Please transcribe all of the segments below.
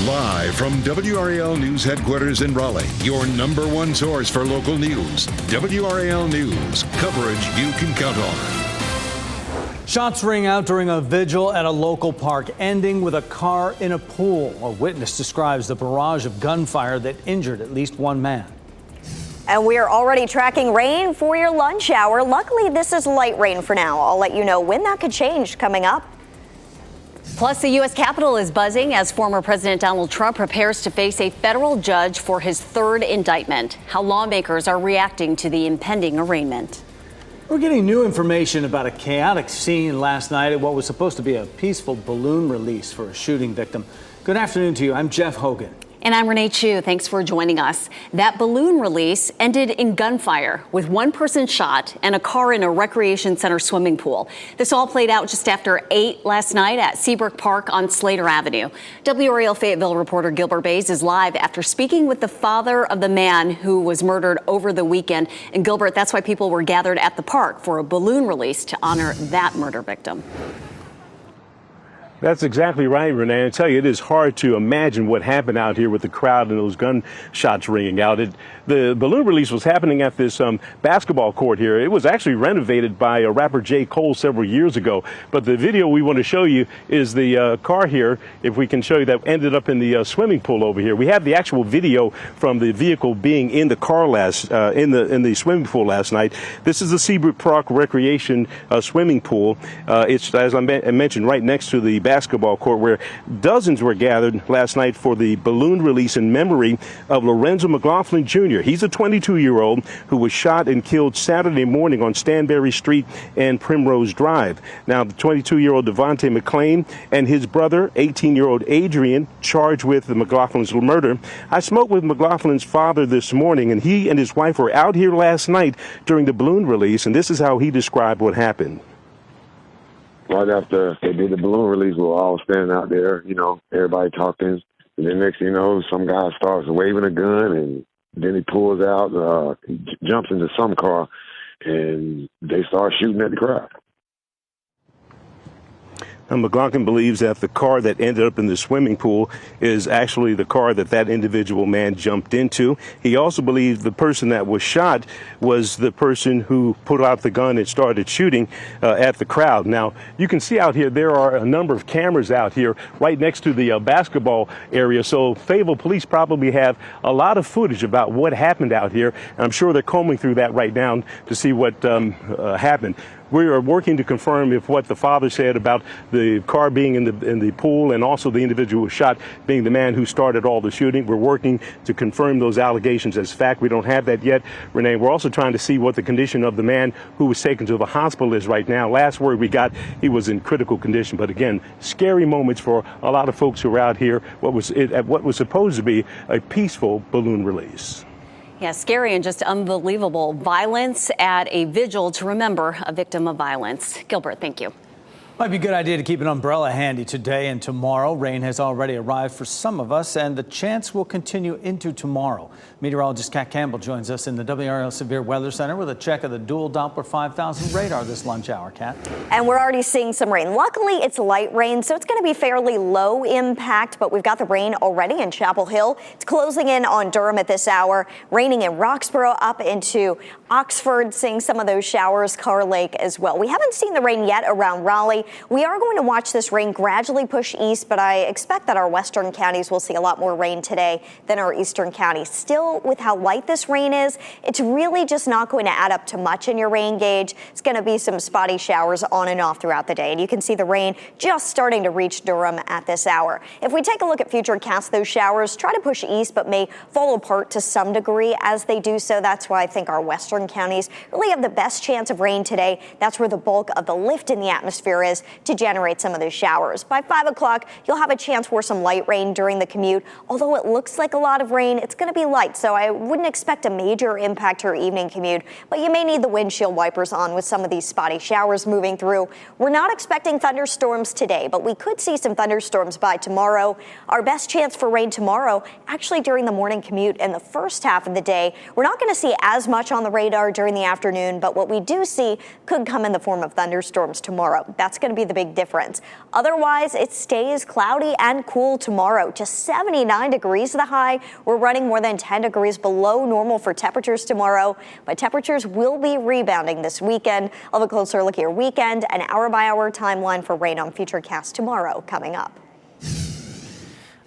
Live from WRAL News Headquarters in Raleigh, your number one source for local news. WRAL News, coverage you can count on. Shots ring out during a vigil at a local park, ending with a car in a pool. A witness describes the barrage of gunfire that injured at least one man. And we're already tracking rain for your lunch hour. Luckily, this is light rain for now. I'll let you know when that could change coming up. Plus, the U.S. Capitol is buzzing as former President Donald Trump prepares to face a federal judge for his third indictment. How lawmakers are reacting to the impending arraignment. We're getting new information about a chaotic scene last night at what was supposed to be a peaceful balloon release for a shooting victim. Good afternoon to you. I'm Jeff Hogan. And I'm Renee Chu. Thanks for joining us. That balloon release ended in gunfire with one person shot and a car in a recreation center swimming pool. This all played out just after 8 last night at Seabrook Park on Slater Avenue. WRAL Fayetteville reporter Gilbert Bays is live after speaking with the father of the man who was murdered over the weekend. And Gilbert, that's why people were gathered at the park for a balloon release to honor that murder victim. That's exactly right, Renee. I tell you, it is hard to imagine what happened out here with the crowd and those gunshots ringing out. The balloon release was happening at this basketball court here. It was actually renovated by rapper J. Cole several years ago. But the video we want to show you is the car here, if we can show you, that ended up in the swimming pool over here. We have the actual video from the vehicle being in the car in the swimming pool last night. This is the Seabrook Park Recreation swimming pool. It's, as I mentioned, right next to the basketball court, where dozens were gathered last night for the balloon release in memory of Lorenzo McLaughlin Jr. He's a 22-year-old who was shot and killed Saturday morning on Stanberry Street and Primrose Drive. Now, the 22-year-old Devontae McClain and his brother, 18-year-old Adrian, charged with the McLaughlin's murder. I spoke with McLaughlin's father this morning, and he and his wife were out here last night during the balloon release, and this is how he described what happened. Right after they did the balloon release, we were all standing out there, everybody talking. And then next thing you know, some guy starts waving a gun, and then he pulls out, jumps into some car, and they start shooting at the crowd. Now, McLaughlin believes that the car that ended up in the swimming pool is actually the car that individual man jumped into. He also believes the person that was shot was the person who put out the gun and started shooting at the crowd. Now, you can see out here there are a number of cameras out here right next to the basketball area. So Fayetteville police probably have a lot of footage about what happened out here. And I'm sure they're combing through that right now to see what happened. We are working to confirm if what the father said about the car being in the pool and also the individual who was shot being the man who started all the shooting. We're working to confirm those allegations as fact. We don't have that yet, Renee. We're also trying to see what the condition of the man who was taken to the hospital is right now. Last word we got, he was in critical condition. But again, scary moments for a lot of folks who are out here. What was supposed to be a peaceful balloon release. Yeah, scary and just unbelievable violence at a vigil to remember a victim of violence. Gilbert, thank you. Might be a good idea to keep an umbrella handy today and tomorrow. Rain has already arrived for some of us, and the chance will continue into tomorrow. Meteorologist Kat Campbell joins us in the WRAL Severe Weather Center with a check of the dual Doppler 5000 radar this lunch hour. Kat? And we're already seeing some rain. Luckily, it's light rain, so it's going to be fairly low impact, but we've got the rain already in Chapel Hill. It's closing in on Durham at this hour, raining in Roxborough up into Oxford, seeing some of those showers, Carr Lake as well. We haven't seen the rain yet around Raleigh. We are going to watch this rain gradually push east, but I expect that our western counties will see a lot more rain today than our eastern counties. Still, with how light this rain is, it's really just not going to add up to much in your rain gauge. It's going to be some spotty showers on and off throughout the day, and you can see the rain just starting to reach Durham at this hour. If we take a look at futurecast, those showers try to push east, but may fall apart to some degree as they do so. That's why I think our western counties really have the best chance of rain today. That's where the bulk of the lift in the atmosphere is to generate some of those showers. By 5 o'clock, you'll have a chance for some light rain during the commute. Although it looks like a lot of rain, it's going to be light, so I wouldn't expect a major impact to your evening commute, but you may need the windshield wipers on with some of these spotty showers moving through. We're not expecting thunderstorms today, but we could see some thunderstorms by tomorrow. Our best chance for rain tomorrow, actually during the morning commute and the first half of the day. We're not going to see as much on the radar during the afternoon, but what we do see could come in the form of thunderstorms tomorrow. That's going to be the big difference. Otherwise, it stays cloudy and cool tomorrow. Just 79 degrees the high. We're running more than 10 degrees below normal for temperatures tomorrow, but temperatures will be rebounding this weekend. I'll have a closer look at your weekend and hour-by-hour timeline for rain on Futurecast tomorrow coming up.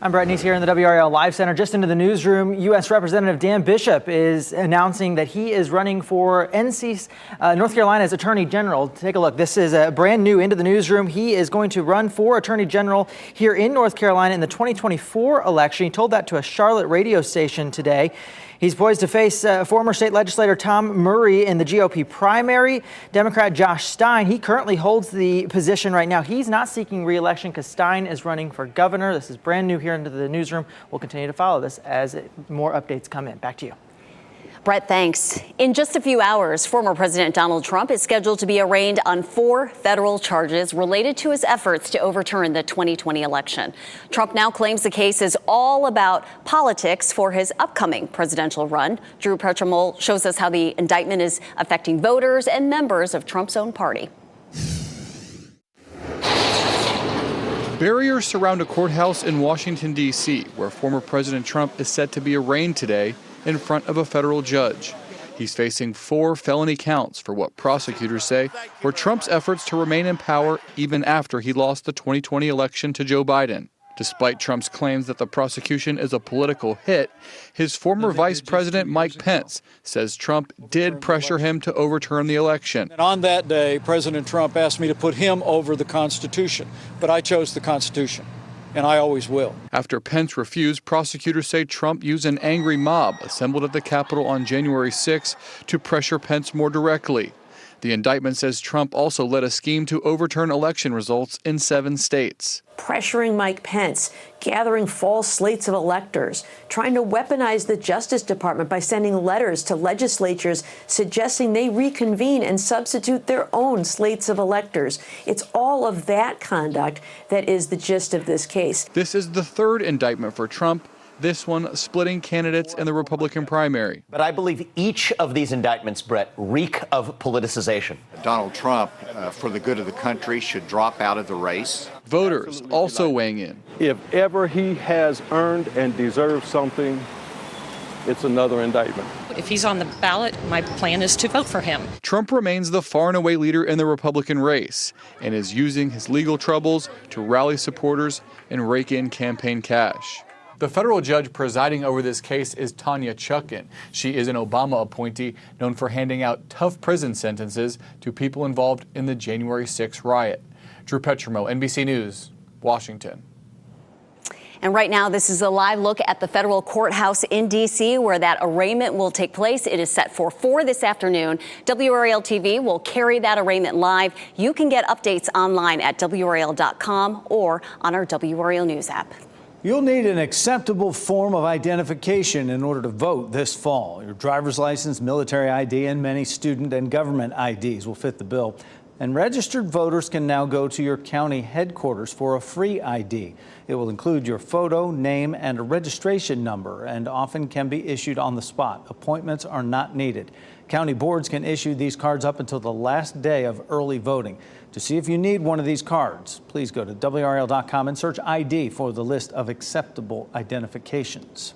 I'm Brett Neese here in the WRAL Live Center. Just into the newsroom, U.S. Representative Dan Bishop is announcing that he is running for North Carolina's Attorney General. Take a look. This is a brand new into the newsroom. He is going to run for Attorney General here in North Carolina in the 2024 election. He told that to a Charlotte radio station today. He's poised to face former state legislator Tom Murray in the GOP primary. Democrat Josh Stein, he currently holds the position right now. He's not seeking re-election because Stein is running for governor. This is brand new here into the newsroom. We'll continue to follow this as more updates come in. Back to you. Brett, thanks. In just a few hours, former President Donald Trump is scheduled to be arraigned on 4 federal charges related to his efforts to overturn the 2020 election. Trump now claims the case is all about politics for his upcoming presidential run. Drew Petremol shows us how the indictment is affecting voters and members of Trump's own party. Barriers surround a courthouse in Washington, D.C., where former President Trump is set to be arraigned today in front of a federal judge. He's facing 4 felony counts for what prosecutors say were Trump's efforts to remain in power even after he lost the 2020 election to Joe Biden. Despite Trump's claims that the prosecution is a political hit, his former Vice President Mike Pence says Trump did pressure him to overturn the election. And on that day, President Trump asked me to put him over the Constitution, but I chose the Constitution. And I always will. After Pence refused, prosecutors say Trump used an angry mob assembled at the Capitol on January 6 to pressure Pence more directly. The indictment says Trump also led a scheme to overturn election results in 7 states. Pressuring Mike Pence, gathering false slates of electors, trying to weaponize the Justice Department by sending letters to legislatures suggesting they reconvene and substitute their own slates of electors. It's all of that conduct that is the gist of this case. This is the 3rd indictment for Trump, this one splitting candidates in the Republican primary. But I believe each of these indictments, Brett, reek of politicization. Donald Trump, for the good of the country, should drop out of the race. Voters also weighing in. If ever he has earned and deserved something, it's another indictment. If he's on the ballot, my plan is to vote for him. Trump remains the far and away leader in the Republican race and is using his legal troubles to rally supporters and rake in campaign cash. The federal judge presiding over this case is Tanya Chutkan. She is an Obama appointee known for handing out tough prison sentences to people involved in the January 6 riot. Drew Petremol, NBC News, Washington. And right now, this is a live look at the federal courthouse in D.C. where that arraignment will take place. It is set for 4 this afternoon. WRAL TV will carry that arraignment live. You can get updates online at WRAL.com or on our WRAL News app. You'll need an acceptable form of identification in order to vote this fall. Your driver's license, military ID, and many student and government IDs will fit the bill. And registered voters can now go to your county headquarters for a free ID. It will include your photo, name, and a registration number, and often can be issued on the spot. Appointments are not needed. County boards can issue these cards up until the last day of early voting. To see if you need one of these cards, please go to WRAL.com and search ID for the list of acceptable identifications.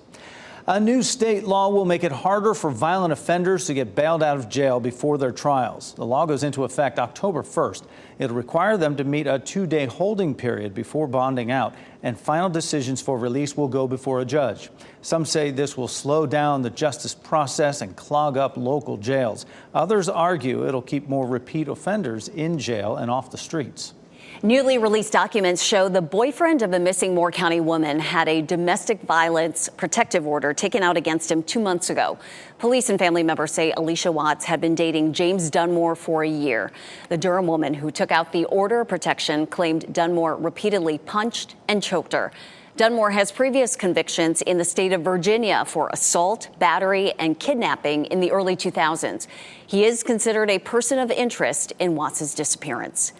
A new state law will make it harder for violent offenders to get bailed out of jail before their trials. The law goes into effect October 1st. It'll require them to meet a 2-day holding period before bonding out, and final decisions for release will go before a judge. Some say this will slow down the justice process and clog up local jails. Others argue it'll keep more repeat offenders in jail and off the streets. Newly released documents show the boyfriend of a missing Moore County woman had a domestic violence protective order taken out against him 2 months ago. Police and family members say Alicia Watts had been dating James Dunmore for a year. The Durham woman who took out the order of protection claimed Dunmore repeatedly punched and choked her. Dunmore has previous convictions in the state of Virginia for assault, battery, and kidnapping in the early 2000s. He is considered a person of interest in Watts' disappearance.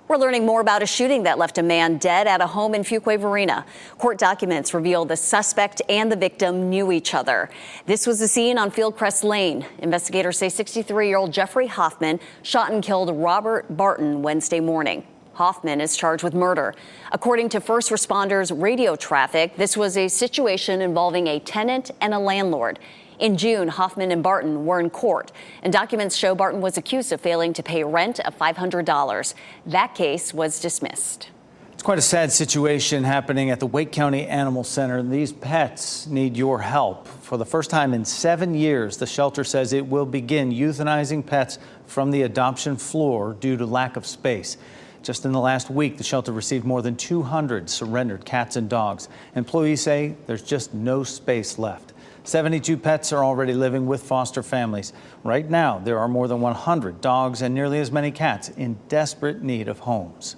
We're learning more about a shooting that left a man dead at a home in Fuquay Varina. Court documents reveal the suspect and the victim knew each other. This was the scene on Fieldcrest Lane. Investigators say 63-year-old Jeffrey Hoffman shot and killed Robert Barton Wednesday morning. Hoffman is charged with murder. According to first responders' radio traffic, this was a situation involving a tenant and a landlord. In June, Hoffman and Barton were in court, and documents show Barton was accused of failing to pay rent of $500. That case was dismissed. It's quite a sad situation happening at the Wake County Animal Center. These pets need your help. For the first time in 7 years, the shelter says it will begin euthanizing pets from the adoption floor due to lack of space. Just in the last week, the shelter received more than 200 surrendered cats and dogs. Employees say there's just no space left. 72 pets are already living with foster families. Right now, there are more than 100 dogs and nearly as many cats in desperate need of homes.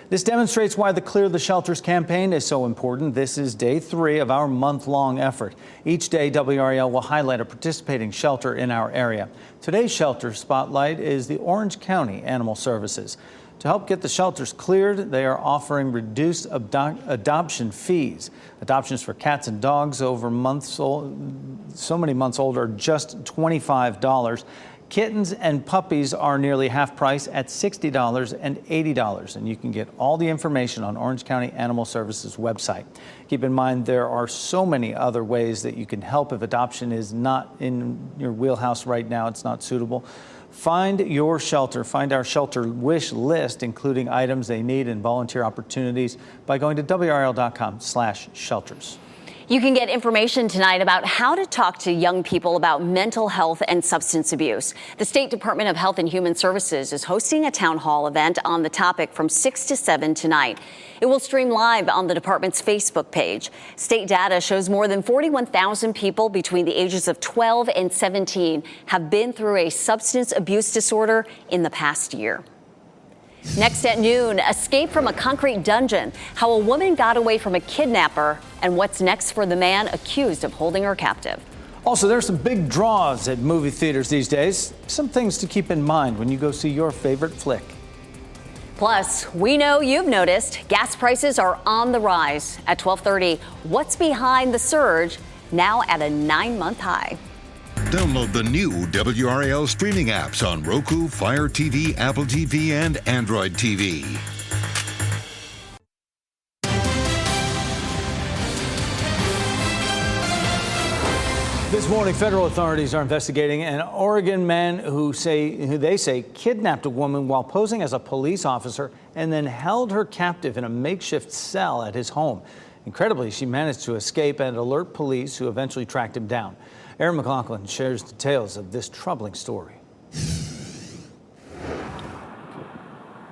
This demonstrates why the Clear the Shelters campaign is so important. This is day 3 of our month-long effort. Each day, WRAL will highlight a participating shelter in our area. Today's shelter spotlight is the Orange County Animal Services. To help get the shelters cleared, they are offering reduced adoption fees. Adoptions for cats and dogs over months old, so many months old, are just $25. Kittens and puppies are nearly half price at $60 and $80, and you can get all the information on Orange County Animal Services website. Keep in mind there are so many other ways that you can help if adoption is not in your wheelhouse right now, it's not suitable. Find your shelter, find our shelter wish list, including items they need and volunteer opportunities by going to WRAL.com/shelters. You can get information tonight about how to talk to young people about mental health and substance abuse. The State Department of Health and Human Services is hosting a town hall event on the topic from 6 to 7 tonight. It will stream live on the department's Facebook page. State data shows more than 41,000 people between the ages of 12 and 17 have been through a substance abuse disorder in the past year. Next at noon, escape from a concrete dungeon, how a woman got away from a kidnapper, and what's next for the man accused of holding her captive. Also, there's some big draws at movie theaters these days. Some things to keep in mind when you go see your favorite flick. Plus, we know you've noticed gas prices are on the rise. At 12:30, what's behind the surge, now at a 9-month high? Download the new WRAL streaming apps on Roku, Fire TV, Apple TV, and Android TV. This morning, federal authorities are investigating an Oregon man who they say kidnapped a woman while posing as a police officer and then held her captive in a makeshift cell at his home. Incredibly, she managed to escape and alert police, who eventually tracked him down. Aaron McLaughlin shares details of this troubling story.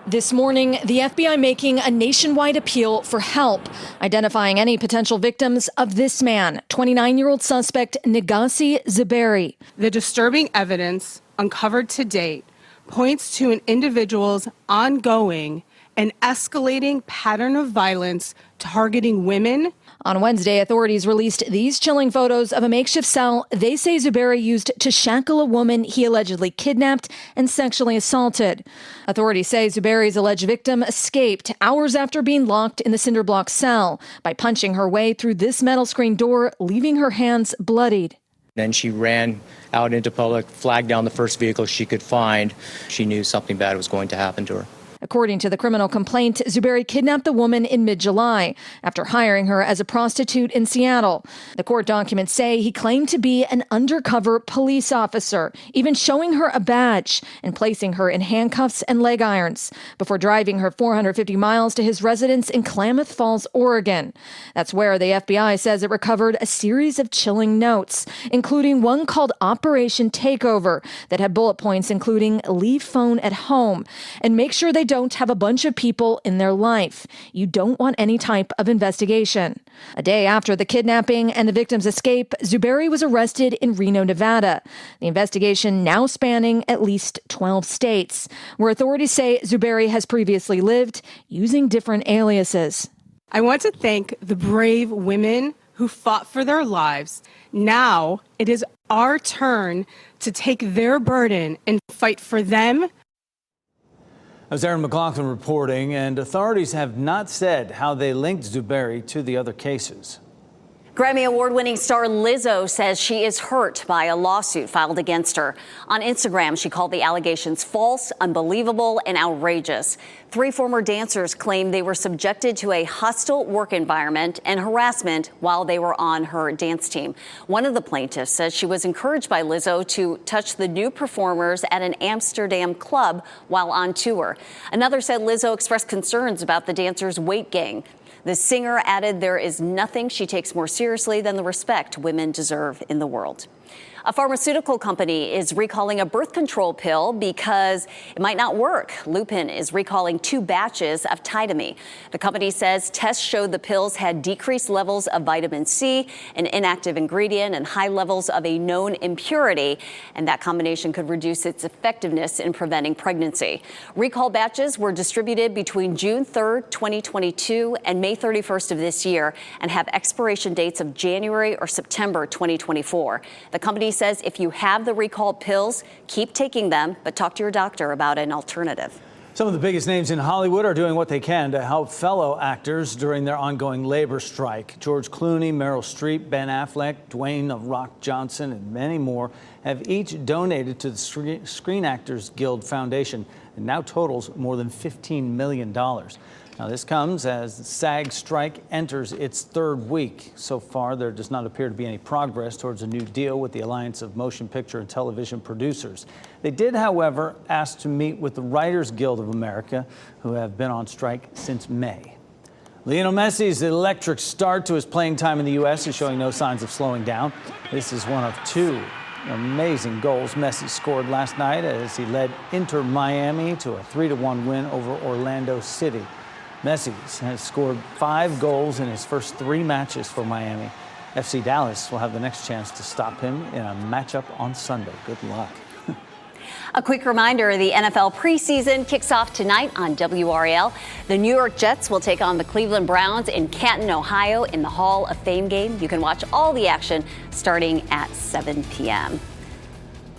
This morning, the FBI making a nationwide appeal for help, identifying any potential victims of this man, 29-year-old suspect Negasi Zuberi. The disturbing evidence uncovered to date points to an individual's ongoing and escalating pattern of violence targeting women. On Wednesday, authorities released these chilling photos of a makeshift cell they say Zuberi used to shackle a woman he allegedly kidnapped and sexually assaulted. Authorities say Zuberi's alleged victim escaped hours after being locked in the cinder block cell by punching her way through this metal screen door, leaving her hands bloodied. Then she ran out into public, flagged down the first vehicle she could find. She knew something bad was going to happen to her. According to the criminal complaint, Zuberi kidnapped the woman in mid-July after hiring her as a prostitute in Seattle. The court documents say he claimed to be an undercover police officer, even showing her a badge and placing her in handcuffs and leg irons before driving her 450 miles to his residence in Klamath Falls, Oregon. That's where the FBI says it recovered a series of chilling notes, including one called Operation Takeover that had bullet points including leave phone at home and make sure they don't have a bunch of people in their life. You don't want any type of investigation. A day after the kidnapping and the victim's escape, Zuberi was arrested in Reno, Nevada. The investigation now spanning at least 12 states, where authorities say Zuberi has previously lived using different aliases. I want to thank the brave women who fought for their lives. Now it is our turn to take their burden and fight for them. As Aaron McLaughlin reporting, and authorities have not said how they linked Zuberi to the other cases. Grammy Award-winning star Lizzo says she is hurt by a lawsuit filed against her. On Instagram, she called the allegations false, unbelievable, and outrageous. 3 former dancers claimed they were subjected to a hostile work environment and harassment while they were on her dance team. One of the plaintiffs says she was encouraged by Lizzo to touch the new performers at an Amsterdam club while on tour. Another said Lizzo expressed concerns about the dancers' weight gain. The singer added there is nothing she takes more seriously than the respect women deserve in the world. A pharmaceutical company is recalling a birth control pill because it might not work. Lupin is recalling 2 batches of Titami. The company says tests showed the pills had decreased levels of vitamin C, an inactive ingredient, and high levels of a known impurity, and that combination could reduce its effectiveness in preventing pregnancy. Recall batches were distributed between June 3rd, 2022 and May 31st of this year and have expiration dates of January or September 2024. The company says if you have the recalled pills, keep taking them, but talk to your doctor about an alternative. Some of the biggest names in Hollywood are doing what they can to help fellow actors during their ongoing labor strike. George Clooney, Meryl Streep, Ben Affleck, Dwayne "The Rock" Johnson, and many more have each donated to the Screen Actors Guild Foundation and now totals more than $15 million. Now, this comes as the SAG strike enters its 3rd week. So far, there does not appear to be any progress towards a new deal with the Alliance of Motion Picture and Television Producers. They did, however, ask to meet with the Writers Guild of America, who have been on strike since May. Lionel Messi's electric start to his playing time in the U.S. is showing no signs of slowing down. This is one of 2 amazing goals Messi scored last night as he led Inter Miami to a 3-1 win over Orlando City. Messi has scored 5 goals in his first 3 matches for Miami. FC Dallas will have the next chance to stop him in a matchup on Sunday. Good luck. A quick reminder, the NFL preseason kicks off tonight on WRAL. The New York Jets will take on the Cleveland Browns in Canton, Ohio in the Hall of Fame game. You can watch all the action starting at 7 p.m.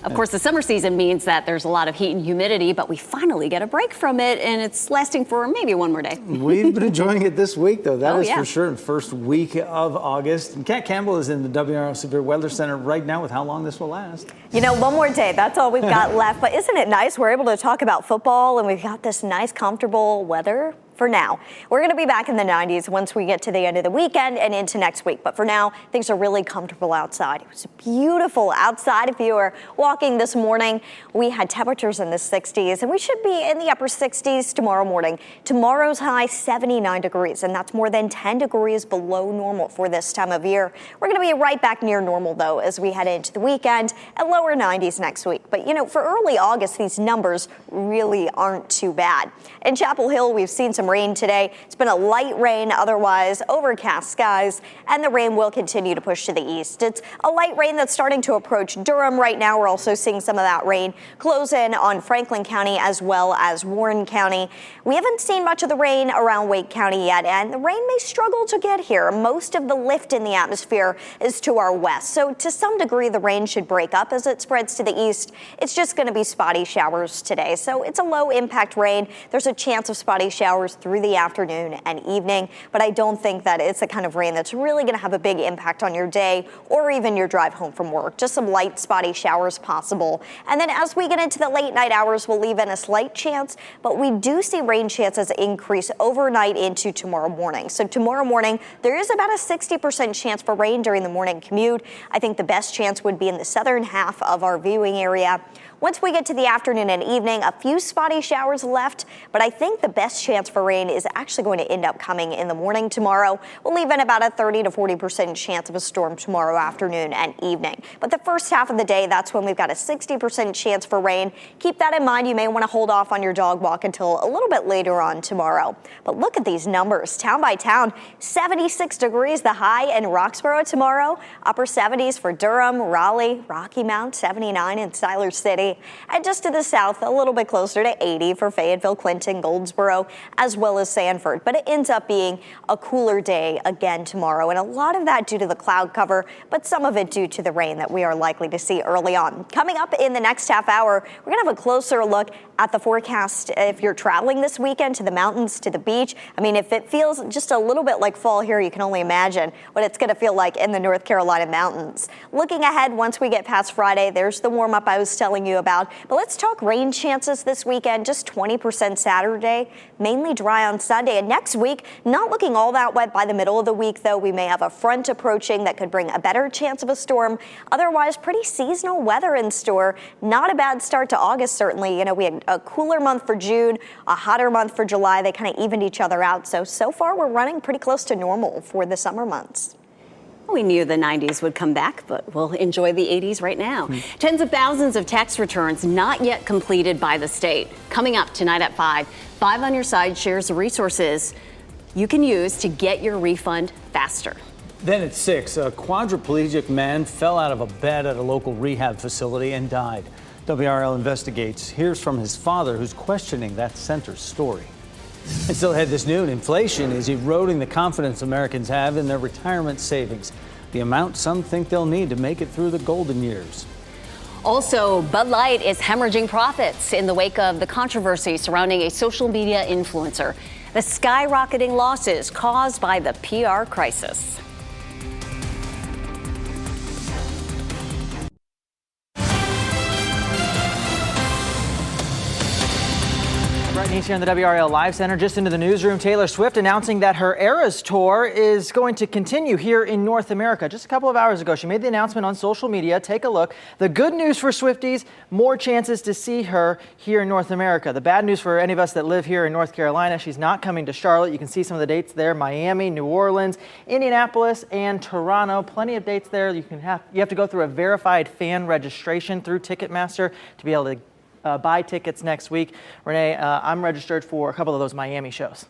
Of course, the summer season means that there's a lot of heat and humidity, but we finally get a break from it, and it's lasting for maybe one more day. We've been enjoying it this week, though. That is yeah. for sure. First week of August. And Kat Campbell is in the WRAL Severe Weather Center right now with how long this will last. You know, one more day. That's all we've got left. But isn't it nice? We're able to talk about football, and we've got this nice, comfortable weather. For now, we're going to be back in the 90s once we get to the end of the weekend and into next week. But for now, things are really comfortable outside. It was beautiful outside. If you were walking this morning, we had temperatures in the 60s, and we should be in the upper 60s tomorrow morning. Tomorrow's high, 79 degrees, and that's more than 10 degrees below normal for this time of year. We're going to be right back near normal, though, as we head into the weekend at lower 90s next week. But, you know, for early August, these numbers really aren't too bad. In Chapel Hill, we've seen some rain today. It's been a light rain, otherwise overcast skies, and the rain will continue to push to the east. It's a light rain that's starting to approach Durham right now. We're also seeing some of that rain close in on Franklin County as well as Warren County. We haven't seen much of the rain around Wake County yet, and the rain may struggle to get here. Most of the lift in the atmosphere is to our west, so to some degree the rain should break up as it spreads to the east. It's just going to be spotty showers today, so it's a low impact rain. There's a chance of spotty showers through the afternoon and evening, but I don't think that it's the kind of rain that's really going to have a big impact on your day or even your drive home from work. Just some light spotty showers possible. And then as we get into the late night hours, we'll leave in a slight chance, but we do see rain chances increase overnight into tomorrow morning. So tomorrow morning, there is about a 60% chance for rain during the morning commute. I think the best chance would be in the southern half of our viewing area. Once we get to the afternoon and evening, a few spotty showers left, but I think the best chance for rain is actually going to end up coming in the morning tomorrow. We'll leave in about a 30 to 40% chance of a storm tomorrow afternoon and evening. But the first half of the day, that's when we've got a 60% chance for rain. Keep that in mind. You may want to hold off on your dog walk until a little bit later on tomorrow. But look at these numbers. Town by town, 76 degrees the high in Roxborough tomorrow. Upper 70s for Durham, Raleigh, Rocky Mount, 79 in Siler City. 70. And just to the south, a little bit closer to 80 for Fayetteville, Clinton, Goldsboro, as well as Sanford. But it ends up being a cooler day again tomorrow. And a lot of that due to the cloud cover, but some of it due to the rain that we are likely to see early on. Coming up in the next half hour, we're going to have a closer look at the forecast if you're traveling this weekend to the mountains, to the beach. I mean, if it feels just a little bit like fall here, you can only imagine what it's going to feel like in the North Carolina mountains. Looking ahead, once we get past Friday, there's the warm up I was telling you about. But let's talk rain chances this weekend. Just 20% Saturday, mainly dry on Sunday. And next week, not looking all that wet by the middle of the week, though. We may have a front approaching that could bring a better chance of a storm. Otherwise, pretty seasonal weather in store. Not a bad start to August, certainly. You know, we had a cooler month for June, a hotter month for July. They kind of evened each other out. So far, we're running pretty close to normal for the summer months. We knew the 90s would come back, but we'll enjoy the 80s right now. Tens of thousands of tax returns not yet completed by the state. Coming up tonight at 5 on Your Side shares the resources you can use to get your refund faster. Then at 6, a quadriplegic man fell out of a bed at a local rehab facility and died. WRAL investigates. Here's from his father, who's questioning that center's story. And still ahead this noon, inflation is eroding the confidence Americans have in their retirement savings, the amount some think they'll need to make it through the golden years. Also, Bud Light is hemorrhaging profits in the wake of the controversy surrounding a social media influencer. The skyrocketing losses caused by the PR crisis. He's here in the WRAL Live Center. Just into the newsroom, Taylor Swift announcing that her Eras Tour is going to continue here in North America. Just a couple of hours ago, she made the announcement on social media. Take a look. The good news for Swifties, more chances to see her here in North America. The bad news for any of us that live here in North Carolina, she's not coming to Charlotte. You can see some of the dates there: Miami, New Orleans, Indianapolis, and Toronto. Plenty of dates there. You have to go through a verified fan registration through Ticketmaster to be able to buy tickets next week. Renee, I'm registered for a couple of those Miami shows.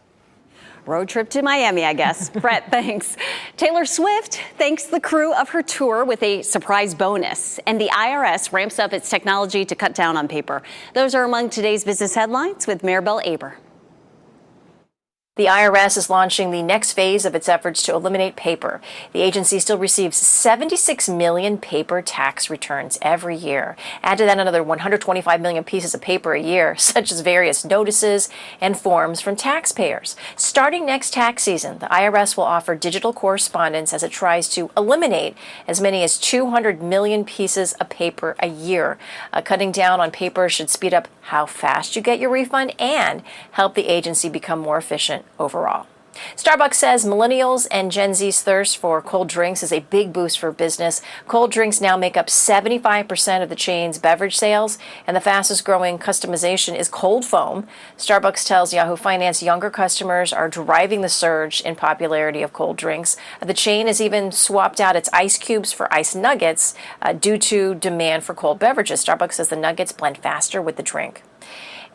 Road trip to Miami, I guess. Brett, thanks. Taylor Swift thanks the crew of her tour with a surprise bonus. And the IRS ramps up its technology to cut down on paper. Those are among today's business headlines with Maribel Aber. The IRS is launching the next phase of its efforts to eliminate paper. The agency still receives 76 million paper tax returns every year. Add to that another 125 million pieces of paper a year, such as various notices and forms from taxpayers. Starting next tax season, the IRS will offer digital correspondence as it tries to eliminate as many as 200 million pieces of paper a year. Cutting down on paper should speed up how fast you get your refund and help the agency become more efficient overall. Starbucks says millennials and Gen Z's thirst for cold drinks is a big boost for business. Cold drinks now make up 75% of the chain's beverage sales, and the fastest growing customization is cold foam. Starbucks tells Yahoo Finance younger customers are driving the surge in popularity of cold drinks. The chain has even swapped out its ice cubes for ice nuggets due to demand for cold beverages. Starbucks says the nuggets blend faster with the drink.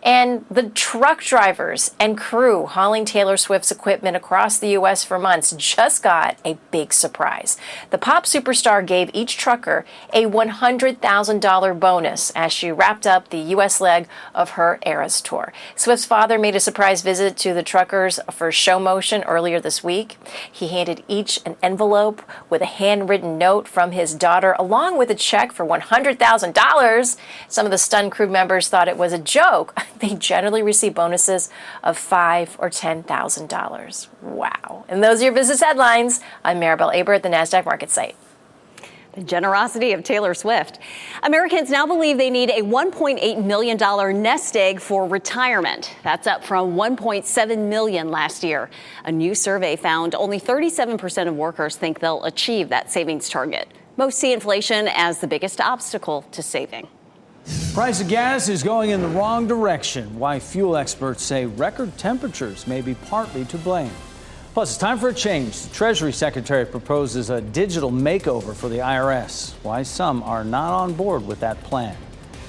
And the truck drivers and crew hauling Taylor Swift's equipment across the U.S. for months just got a big surprise. The pop superstar gave each trucker a $100,000 bonus as she wrapped up the U.S. leg of her Eras Tour. Swift's father made a surprise visit to the truckers for show motion earlier this week. He handed each an envelope with a handwritten note from his daughter, along with a check for $100,000. Some of the stunned crew members thought it was a joke. They generally receive bonuses of $5,000 or $10,000. Wow. And those are your business headlines. I'm Maribel Aber at the NASDAQ market site. The generosity of Taylor Swift. Americans now believe they need a $1.8 million nest egg for retirement. That's up from $1.7 million last year. A new survey found only 37% of workers think they'll achieve that savings target. Most see inflation as the biggest obstacle to saving. Price of gas is going in the wrong direction. Why fuel experts say record temperatures may be partly to blame. Plus, it's time for a change. The Treasury Secretary proposes a digital makeover for the IRS. Why some are not on board with that plan.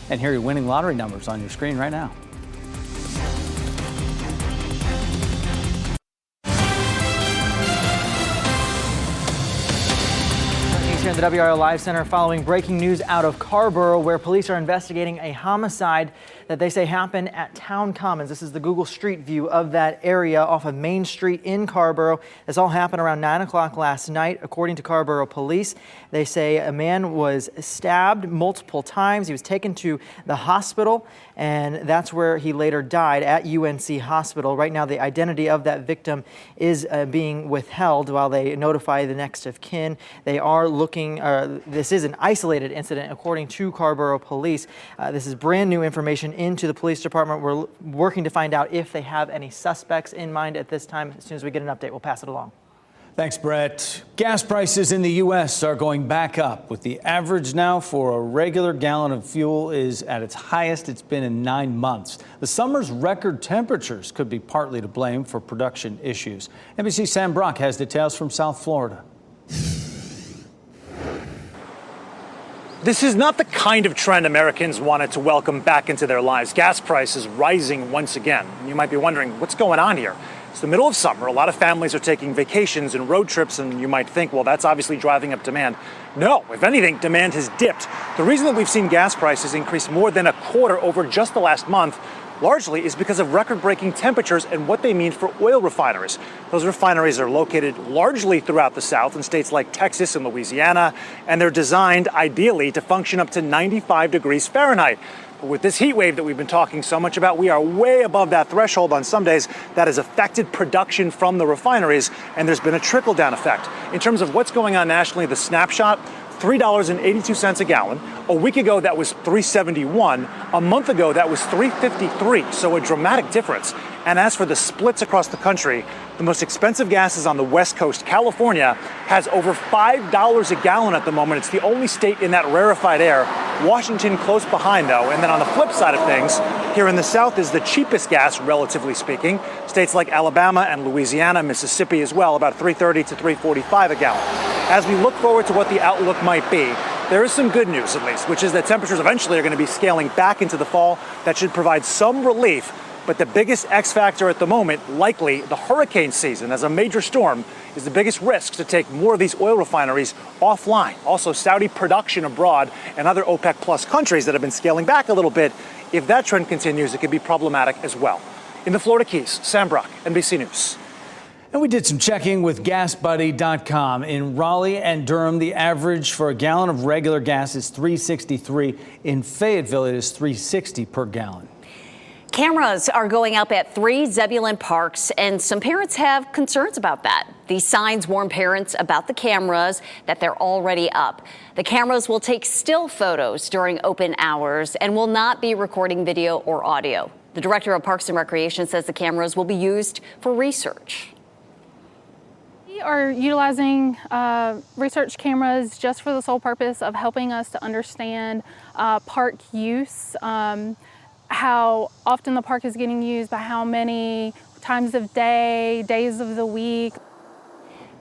And here are your winning lottery numbers on your screen right now. here in the WRAL Live Center following breaking news out of Carborough, where police are investigating a homicide that they say happened at Town Commons. This is the Google Street view of that area off of Main Street in Carborough. This all happened around 9 o'clock last night. According to Carborough police, they say a man was stabbed multiple times. He was taken to the hospital, and that's where he later died, at UNC Hospital. Right now, the identity of that victim is being withheld while they notify the next of kin. They are looking, this is an isolated incident, according to Carborough police. This is brand new information into the police department. We're working to find out if they have any suspects in mind at this time. As soon as we get an update, we'll pass it along. Thanks, Brett. Gas prices in the U.S. are going back up, with the average now for a regular gallon of fuel is at its highest it's been in 9 months. The summer's record temperatures could be partly to blame for production issues. NBC's Sam Brock has details from South Florida. This is not the kind of trend Americans wanted to welcome back into their lives. Gas prices rising once again. You might be wondering, what's going on here? It's the middle of summer. A lot of families are taking vacations and road trips, and you might think, well, that's obviously driving up demand. No, if anything, demand has dipped. The reason that we've seen gas prices increase more than a quarter over just the last month largely is because of record-breaking temperatures and what they mean for oil refineries. Those refineries are located largely throughout the South in states like Texas and Louisiana, and they're designed ideally to function up to 95 degrees Fahrenheit. But with this heat wave that we've been talking so much about, we are way above that threshold on some days. That has affected production from the refineries, and there's been a trickle-down effect. In terms of what's going on nationally, the snapshot, $3.82 a gallon. A week ago, that was $3.71. A month ago, that was $3.53. So a dramatic difference. And as for the splits across the country, the most expensive gas is on the West Coast. California has over $5 a gallon at the moment. It's the only state in that rarefied air. Washington close behind, though. And then on the flip side of things, here in the South is the cheapest gas, relatively speaking. States like Alabama and Louisiana, Mississippi as well, about $3.30 to $3.45 a gallon. As we look forward to what the outlook might be, there is some good news, at least, which is that temperatures eventually are going to be scaling back into the fall. That should provide some relief. But the biggest X factor at the moment, likely the hurricane season, as a major storm is the biggest risk to take more of these oil refineries offline. Also, Saudi production abroad and other OPEC plus countries that have been scaling back a little bit. If that trend continues, it could be problematic as well. In the Florida Keys, Sam Brock, NBC News. And we did some checking with GasBuddy.com. In Raleigh and Durham, the average for a gallon of regular gas is $3.63. In Fayetteville, it is $3.60 per gallon. Cameras are going up at 3 Zebulon parks, and some parents have concerns about that. These signs warn parents about the cameras, that they're already up. The cameras will take still photos during open hours and will not be recording video or audio. The director of Parks and Recreation says the cameras will be used for research. We are utilizing research cameras just for the sole purpose of helping us to understand park use, how often the park is getting used, by how many times of day, days of the week.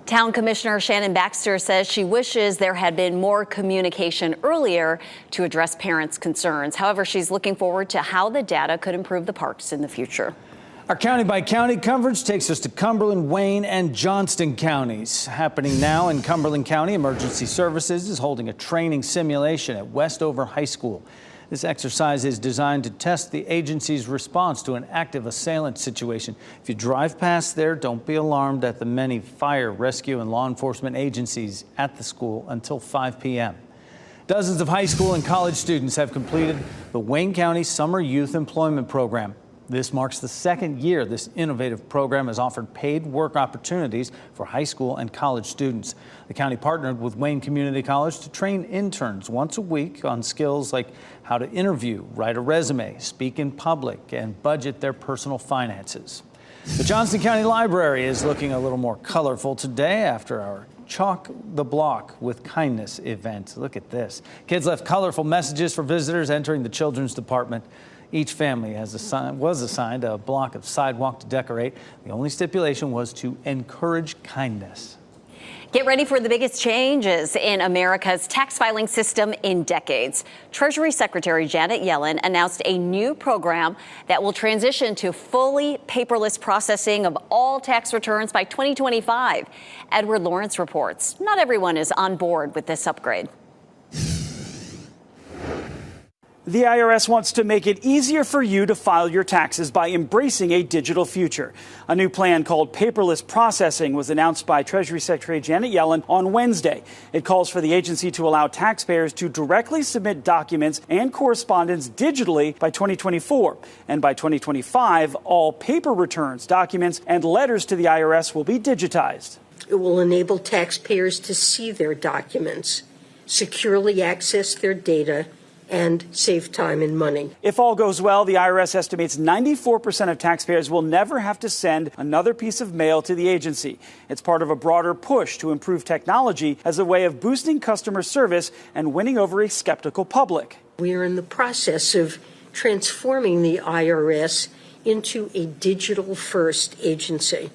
Town Commissioner Shannon Baxter says she wishes there had been more communication earlier to address parents' concerns. However, she's looking forward to how the data could improve the parks in the future. Our county-by-county coverage takes us to Cumberland, Wayne, and Johnston counties. Happening now in Cumberland County, Emergency Services is holding a training simulation at Westover High School. This exercise is designed to test the agency's response to an active assailant situation. If you drive past there, don't be alarmed at the many fire, rescue, and law enforcement agencies at the school until 5 p.m. Dozens of high school and college students have completed the Wayne County Summer Youth Employment Program. This marks the second year this innovative program has offered paid work opportunities for high school and college students. The county partnered with Wayne Community College to train interns once a week on skills like how to interview, write a resume, speak in public, and budget their personal finances. The Johnston County Library is looking a little more colorful today after our Chalk the Block with Kindness event. Look at this. Kids left colorful messages for visitors entering the children's department. Each family was assigned a block of sidewalk to decorate. The only stipulation was to encourage kindness. Get ready for the biggest changes in America's tax filing system in decades. Treasury Secretary Janet Yellen announced a new program that will transition to fully paperless processing of all tax returns by 2025. Edward Lawrence reports not everyone is on board with this upgrade. The IRS wants to make it easier for you to file your taxes by embracing a digital future. A new plan called paperless processing was announced by Treasury Secretary Janet Yellen on Wednesday. It calls for the agency to allow taxpayers to directly submit documents and correspondence digitally by 2024. And by 2025, all paper returns, documents, and letters to the IRS will be digitized. It will enable taxpayers to see their documents, securely access their data, and save time and money. If all goes well, the IRS estimates 94% of taxpayers will never have to send another piece of mail to the agency. It's part of a broader push to improve technology as a way of boosting customer service and winning over a skeptical public. We are in the process of transforming the IRS into a digital-first agency.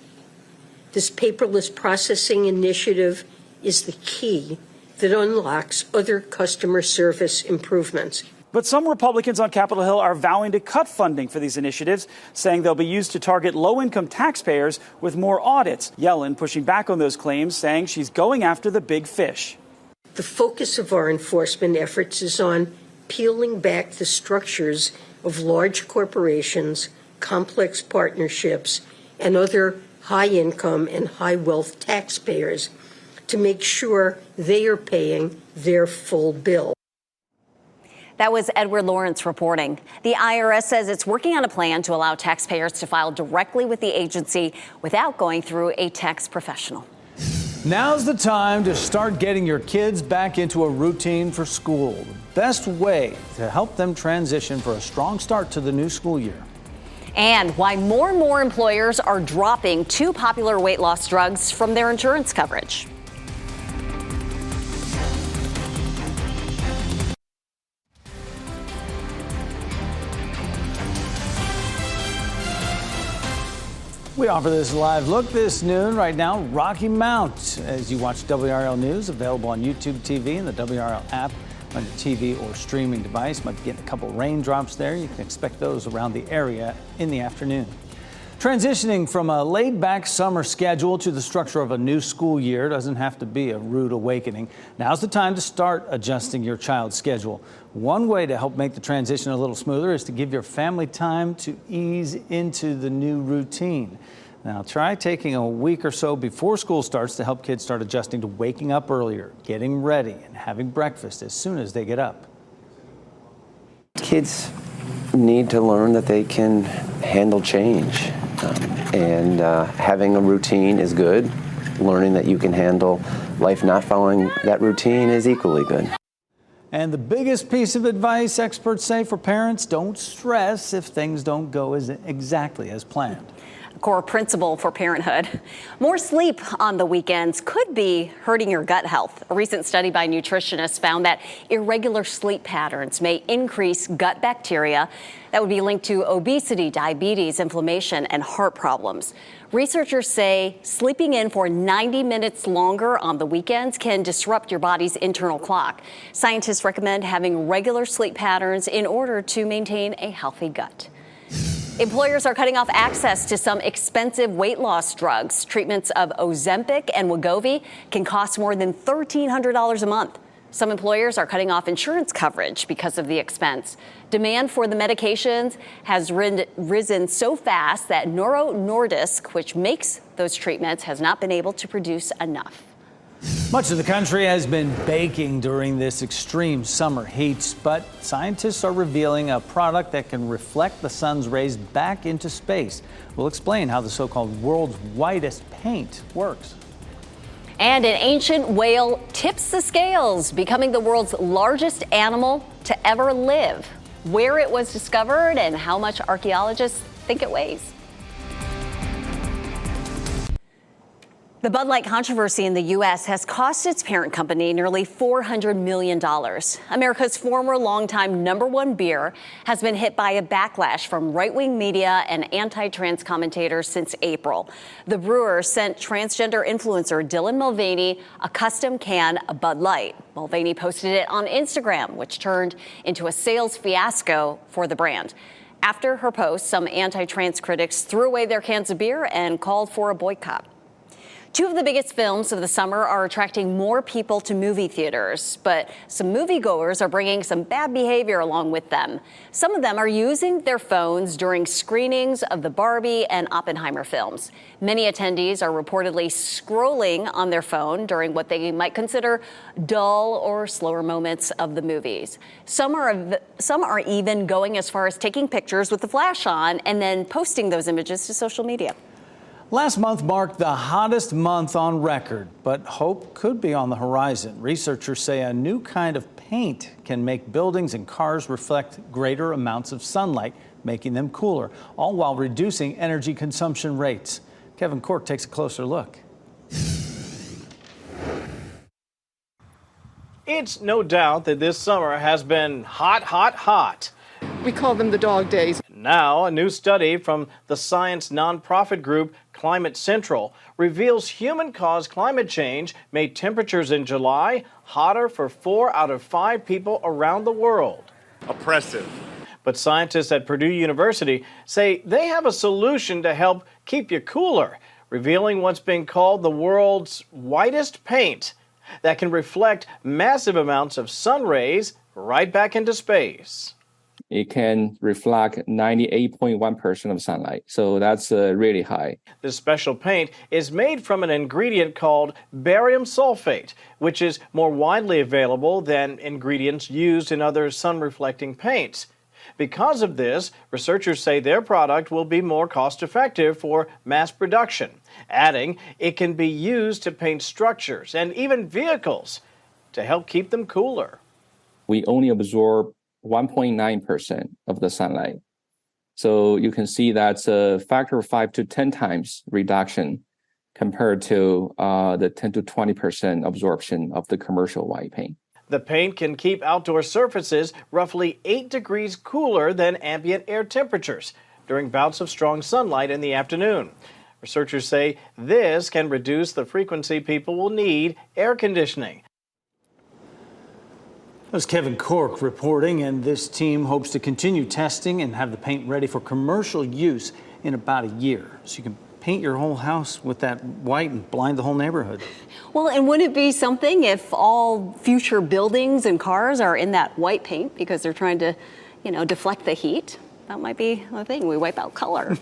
This paperless processing initiative is the key that unlocks other customer service improvements. But some Republicans on Capitol Hill are vowing to cut funding for these initiatives, saying they'll be used to target low-income taxpayers with more audits. Yellen pushing back on those claims, saying she's going after the big fish. The focus of our enforcement efforts is on peeling back the structures of large corporations, complex partnerships, and other high-income and high-wealth taxpayers to make sure they are paying their full bill. That was Edward Lawrence reporting. The IRS says it's working on a plan to allow taxpayers to file directly with the agency without going through a tax professional. Now's the time to start getting your kids back into a routine for school. The best way to help them transition for a strong start to the new school year. And why more and more employers are dropping two popular weight loss drugs from their insurance coverage. We offer this live look this noon. Right now, Rocky Mount, as you watch WRAL News, available on YouTube TV and the WRAL app on your TV or streaming device. Might be getting a couple raindrops there. You can expect those around the area in the afternoon. Transitioning from a laid-back summer schedule to the structure of a new school year doesn't have to be a rude awakening. Now's the time to start adjusting your child's schedule. One way to help make the transition a little smoother is to give your family time to ease into the new routine. Now, try taking a week or so before school starts to help kids start adjusting to waking up earlier, getting ready, and having breakfast as soon as they get up. Kids need to learn that they can handle change. Having a routine is good. Learning that you can handle life not following that routine is equally good. And the biggest piece of advice experts say for parents, don't stress if things don't go exactly as planned. Core principle for parenthood. More sleep on the weekends could be hurting your gut health. A recent study by nutritionists found that irregular sleep patterns may increase gut bacteria that would be linked to obesity, diabetes, inflammation, and heart problems. Researchers say sleeping in for 90 minutes longer on the weekends can disrupt your body's internal clock. Scientists recommend having regular sleep patterns in order to maintain a healthy gut. Employers are cutting off access to some expensive weight loss drugs. Treatments of Ozempic and Wegovy can cost more than $1,300 a month. Some employers are cutting off insurance coverage because of the expense. Demand for the medications has risen so fast that Novo Nordisk, which makes those treatments, has not been able to produce enough. Much of the country has been baking during this extreme summer heat, but scientists are revealing a product that can reflect the sun's rays back into space. We'll explain how the so-called world's whitest paint works. And an ancient whale tips the scales, becoming the world's largest animal to ever live. Where it was discovered and how much archaeologists think it weighs. The Bud Light controversy in the U.S. has cost its parent company nearly $400 million. America's former longtime #1 beer has been hit by a backlash from right-wing media and anti-trans commentators since April. The brewer sent transgender influencer Dylan Mulvaney a custom can of Bud Light. Mulvaney posted it on Instagram, which turned into a sales fiasco for the brand. After her post, some anti-trans critics threw away their cans of beer and called for a boycott. Two of the biggest films of the summer are attracting more people to movie theaters, but some moviegoers are bringing some bad behavior along with them. Some of them are using their phones during screenings of the Barbie and Oppenheimer films. Many attendees are reportedly scrolling on their phone during what they might consider dull or slower moments of the movies. Some are even going as far as taking pictures with the flash on and then posting those images to social media. Last month marked the hottest month on record, but hope could be on the horizon. Researchers say a new kind of paint can make buildings and cars reflect greater amounts of sunlight, making them cooler, all while reducing energy consumption rates. Kevin Cork takes a closer look. It's no doubt that this summer has been hot, hot, hot. We call them the dog days. Now, a new study from the science nonprofit group Climate Central reveals human-caused climate change made temperatures in July hotter for 4 out of 5 people around the world. Oppressive. But scientists at Purdue University say they have a solution to help keep you cooler, revealing what's being called the world's whitest paint that can reflect massive amounts of sun rays right back into space. It can reflect 98.1% of sunlight, so that's really high. This special paint is made from an ingredient called barium sulfate, which is more widely available than ingredients used in other sun-reflecting paints. Because of this, researchers say their product will be more cost-effective for mass production, adding it can be used to paint structures and even vehicles to help keep them cooler. We only absorb 1.9% of the sunlight. So you can see that's a factor of 5 to 10 times reduction compared to the 10 to 20% absorption of the commercial white paint. The paint can keep outdoor surfaces roughly 8 degrees cooler than ambient air temperatures during bouts of strong sunlight in the afternoon. Researchers say this can reduce the frequency people will need air conditioning. That was Kevin Cork reporting, and this team hopes to continue testing and have the paint ready for commercial use in about a year. So you can paint your whole house with that white and blind the whole neighborhood. Well, and wouldn't it be something if all future buildings and cars are in that white paint because they're trying to, deflect the heat? That might be the thing. We wipe out color.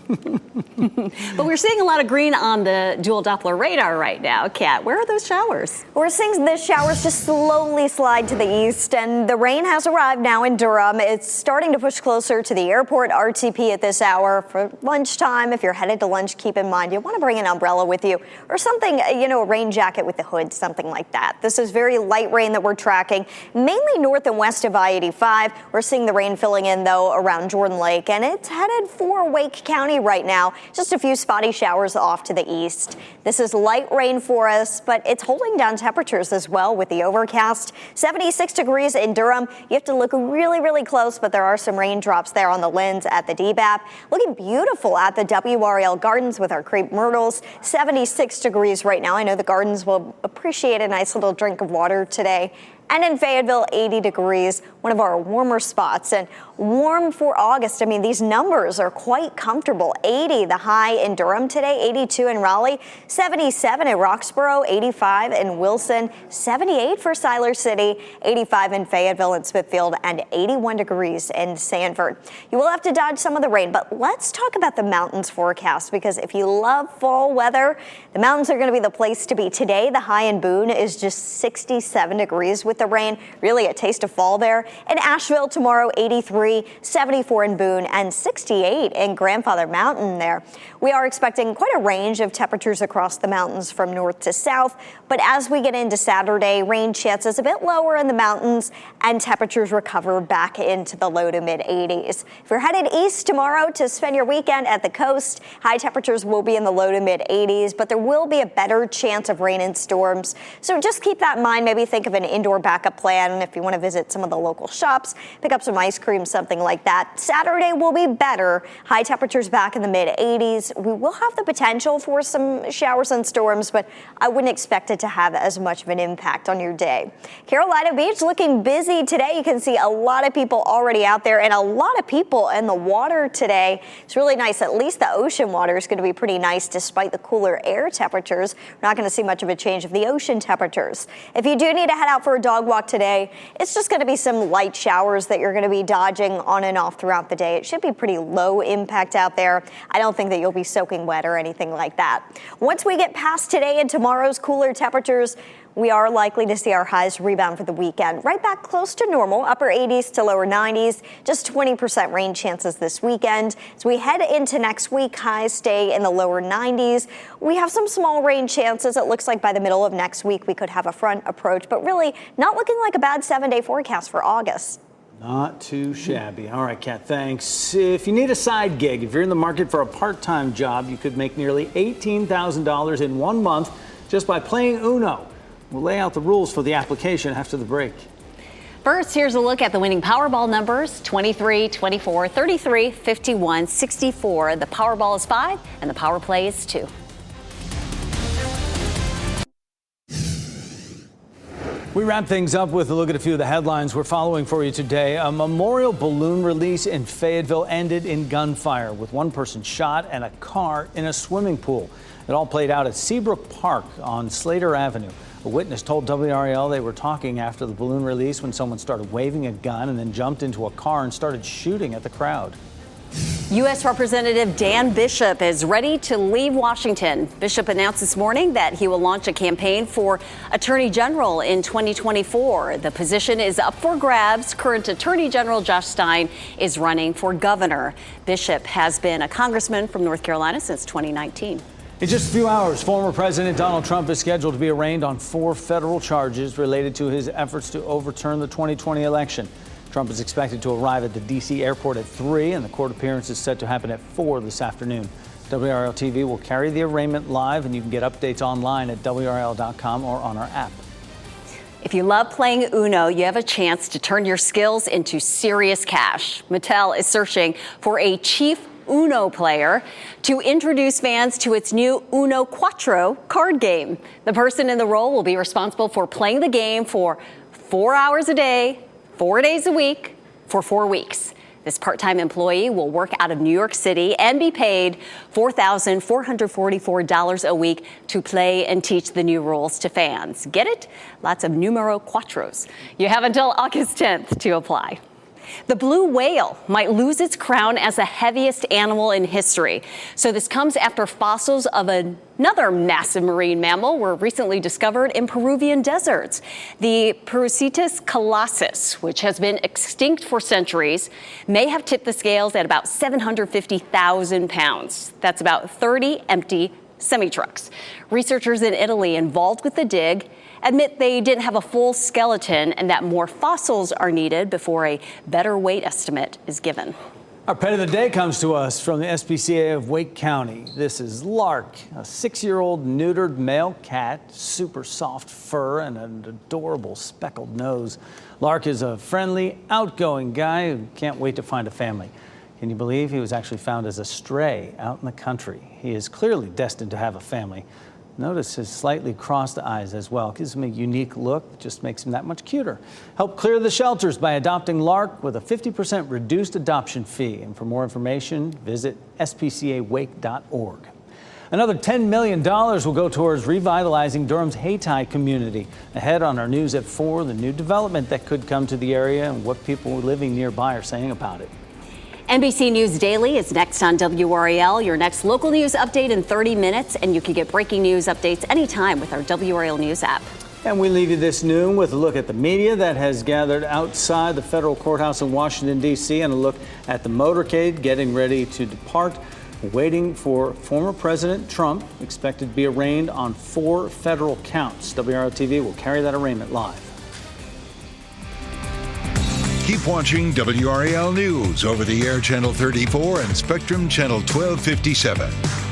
But we're seeing a lot of green on the dual Doppler radar right now. Kat, where are those showers? We're seeing the showers just slowly slide to the east, and the rain has arrived now in Durham. It's starting to push closer to the airport RTP at this hour. For lunchtime, if you're headed to lunch, keep in mind you want to bring an umbrella with you or something, a rain jacket with the hood, something like that. This is very light rain that we're tracking, mainly north and west of I-85. We're seeing the rain filling in, though, around Jordan Lake. And it's headed for Wake County right now. Just a few spotty showers off to the east. This is light rain for us, but it's holding down temperatures as well with the overcast. 76 degrees in Durham. You have to look really, really close, but there are some raindrops there on the Linds at the DBAP. Looking beautiful at the WRAL Gardens with our crepe myrtles. 76 degrees right now. I know the gardens will appreciate a nice little drink of water today. And in Fayetteville, 80 degrees, one of our warmer spots. And warm for August. I mean, these numbers are quite comfortable. 80 the high in Durham today, 82 in Raleigh, 77 in Roxborough, 85 in Wilson, 78 for Siler City, 85 in Fayetteville and Smithfield, and 81 degrees in Sanford. You will have to dodge some of the rain, but let's talk about the mountains forecast, because if you love fall weather, the mountains are going to be the place to be. Today, the high in Boone is just 67 degrees with the rain. Really a taste of fall there. In Asheville tomorrow, 83, 74 in Boone, and 68 in Grandfather Mountain there. We are expecting quite a range of temperatures across the mountains from north to south, but as we get into Saturday, rain chances a bit lower in the mountains and temperatures recover back into the low to mid 80s. If you're headed east tomorrow to spend your weekend at the coast, high temperatures will be in the low to mid 80s, but there will be a better chance of rain and storms. So just keep that in mind. Maybe think of an indoor backup plan if you want to visit some of the local shops, pick up some ice cream, something like that. Saturday will be better. High temperatures back in the mid 80s. We will have the potential for some showers and storms, but I wouldn't expect it to have as much of an impact on your day. Carolina Beach looking busy today. You can see a lot of people already out there and a lot of people in the water today. It's really nice. At least the ocean water is going to be pretty nice despite the cooler air temperatures. We're not going to see much of a change of the ocean temperatures. If you do need to head out for a dog walk today, it's just going to be some light showers that you're going to be dodging on and off throughout the day. It should be pretty low impact out there. I don't think that you'll be soaking wet or anything like that. Once we get past today and tomorrow's cooler temperatures, we are likely to see our highs rebound for the weekend. Right back close to normal, upper 80s to lower 90s, just 20% rain chances this weekend. As we head into next week, highs stay in the lower 90s. We have some small rain chances. It looks like by the middle of next week, we could have a front approach, but really not looking like a bad 7-day forecast for August. Not too shabby. All right, Kat, thanks. If you need a side gig, if you're in the market for a part-time job, you could make nearly $18,000 in 1 month just by playing Uno. We'll lay out the rules for the application after the break. First, here's a look at the winning Powerball numbers: 23, 24, 33, 51, 64. The Powerball is 5 and the Power Play is 2. We wrap things up with a look at a few of the headlines we're following for you today. A memorial balloon release in Fayetteville ended in gunfire with one person shot and a car in a swimming pool. It all played out at Seabrook Park on Slater Avenue. A witness told WRAL they were talking after the balloon release when someone started waving a gun and then jumped into a car and started shooting at the crowd. U.S. Representative Dan Bishop is ready to leave Washington. Bishop announced this morning that he will launch a campaign for Attorney General in 2024. The position is up for grabs. Current Attorney General Josh Stein is running for governor. Bishop has been a congressman from North Carolina since 2019. In just a few hours, former President Donald Trump is scheduled to be arraigned on 4 federal charges related to his efforts to overturn the 2020 election. Trump is expected to arrive at the D.C. airport at 3, and the court appearance is set to happen at 4 this afternoon. WRAL TV will carry the arraignment live, and you can get updates online at WRAL.com or on our app. If you love playing Uno, you have a chance to turn your skills into serious cash. Mattel is searching for a chief Uno player to introduce fans to its new Uno Quattro card game. The person in the role will be responsible for playing the game for 4 hours a day, 4 days a week, for 4 weeks. This part-time employee will work out of New York City and be paid $4,444 a week to play and teach the new rules to fans. Get it? Lots of numero quattros. You have until August 10th to apply. The blue whale might lose its crown as the heaviest animal in history. So this comes after fossils of another massive marine mammal were recently discovered in Peruvian deserts. The Perucetus colossus, which has been extinct for centuries, may have tipped the scales at about 750,000 pounds. That's about 30 empty semi-trucks. Researchers in Italy involved with the dig admit they didn't have a full skeleton and that more fossils are needed before a better weight estimate is given. Our pet of the day comes to us from the SPCA of Wake County. This is Lark, a 6-year-old neutered male cat, super soft fur and an adorable speckled nose. Lark is a friendly, outgoing guy who can't wait to find a family. Can you believe he was actually found as a stray out in the country? He is clearly destined to have a family. Notice his slightly crossed eyes as well. Gives him a unique look, just makes him that much cuter. Help clear the shelters by adopting Lark with a 50% reduced adoption fee. And for more information, visit spcawake.org. Another $10 million will go towards revitalizing Durham's Hayti community. Ahead on our news at 4, the new development that could come to the area and what people living nearby are saying about it. NBC News Daily is next on WRAL, your next local news update in 30 minutes, and you can get breaking news updates anytime with our WRAL News app. And we leave you this noon with a look at the media that has gathered outside the federal courthouse in Washington, D.C., and a look at the motorcade getting ready to depart, waiting for former President Trump, expected to be arraigned on 4 federal counts. WRAL TV will carry that arraignment live. Keep watching WRAL News over the air Channel 34 and Spectrum Channel 1257.